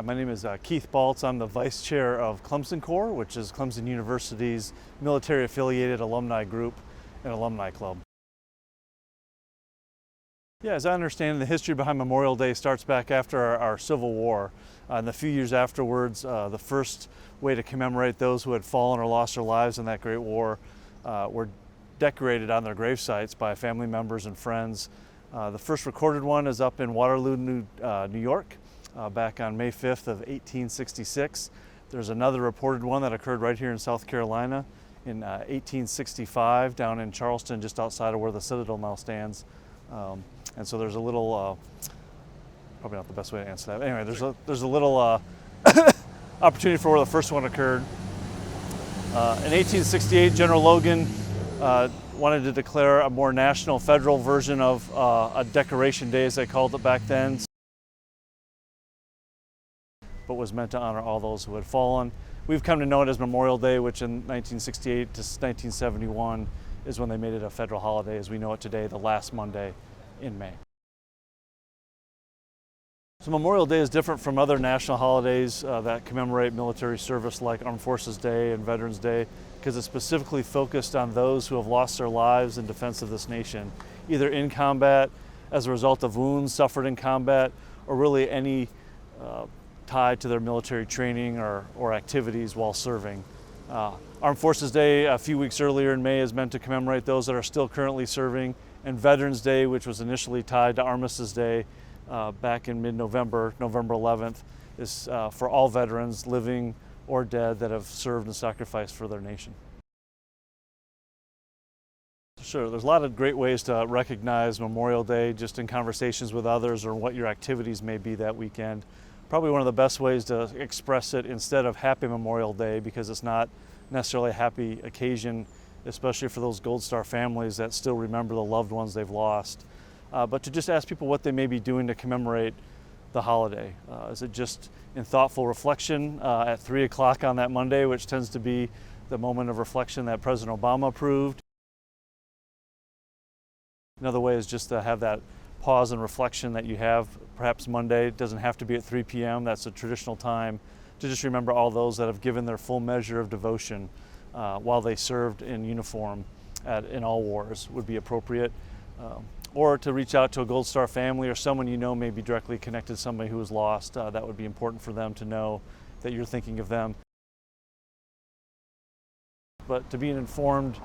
My name is Keith Balts. I'm the Vice Chair of Clemson Corps, which is Clemson University's military-affiliated alumni group and alumni club. Yeah, as I understand, the history behind Memorial Day starts back after our Civil War. And the few years afterwards, the first way to commemorate those who had fallen or lost their lives in that great war were decorated on their grave sites by family members and friends. The first recorded one is up in Waterloo, New York, back on May 5th of 1866. There's another reported one that occurred right here in South Carolina in 1865 down in Charleston, just outside of where the Citadel now stands. And so there's a little, probably not the best way to answer that. But anyway, there's a little opportunity for where the first one occurred. In 1868, General Logan wanted to declare a more national, federal version of a decoration day, as they called it back then, but was meant to honor all those who had fallen. We've come to know it as Memorial Day, which in 1968 to 1971 is when they made it a federal holiday as we know it today, the last Monday in May. So Memorial Day is different from other national holidays that commemorate military service like Armed Forces Day and Veterans Day, because it's specifically focused on those who have lost their lives in defense of this nation, either in combat, as a result of wounds suffered in combat, or really any tied to their military training or activities while serving. Armed Forces Day a few weeks earlier in May is meant to commemorate those that are still currently serving, and Veterans Day, which was initially tied to Armistice Day back in mid-November, November 11th, is for all veterans, living or dead, that have served and sacrificed for their nation. Sure, there's a lot of great ways to recognize Memorial Day just in conversations with others or what your activities may be that weekend. Probably one of the best ways to express it instead of Happy Memorial Day, because it's not necessarily a happy occasion, especially for those Gold Star families that still remember the loved ones they've lost. But to just ask people what they may be doing to commemorate the holiday. Is it just in thoughtful reflection at 3 o'clock on that Monday, which tends to be the moment of reflection that President Obama approved? Another way is just to have that pause and reflection that you have perhaps Monday. It doesn't have to be at 3 p.m. That's a traditional time to just remember all those that have given their full measure of devotion while they served in uniform in all wars would be appropriate. Or to reach out to a Gold Star family or someone you know may be directly connected to somebody who was lost. That would be important for them to know that you're thinking of them. But to be an informed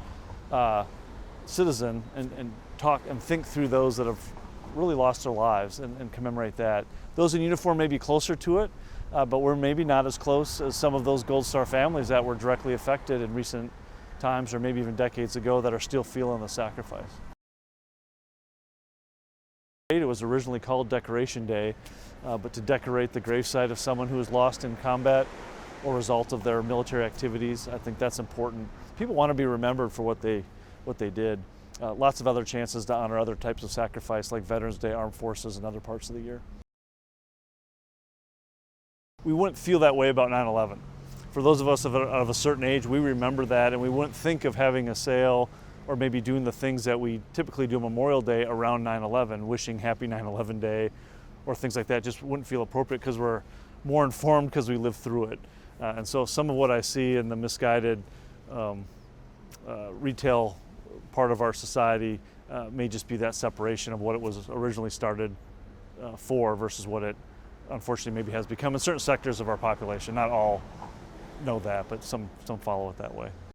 citizen and talk and think through those that have really lost their lives and commemorate that. Those in uniform may be closer to it, but we're maybe not as close as some of those Gold Star families that were directly affected in recent times or maybe even decades ago that are still feeling the sacrifice. It was originally called Decoration Day, but to decorate the gravesite of someone who was lost in combat or result of their military activities, I think that's important. People want to be remembered for what they did. Lots of other chances to honor other types of sacrifice like Veterans Day, Armed Forces, and other parts of the year. We wouldn't feel that way about 9/11. For those of us of a certain age, we remember that, and we wouldn't think of having a sale or maybe doing the things that we typically do on Memorial Day around 9/11, wishing happy 9/11 Day or things like that. Just wouldn't feel appropriate because we're more informed because we lived through it. And so some of what I see in the misguided retail part of our society may just be that separation of what it was originally started for versus what it unfortunately maybe has become in certain sectors of our population. Not all know that, but some follow it that way.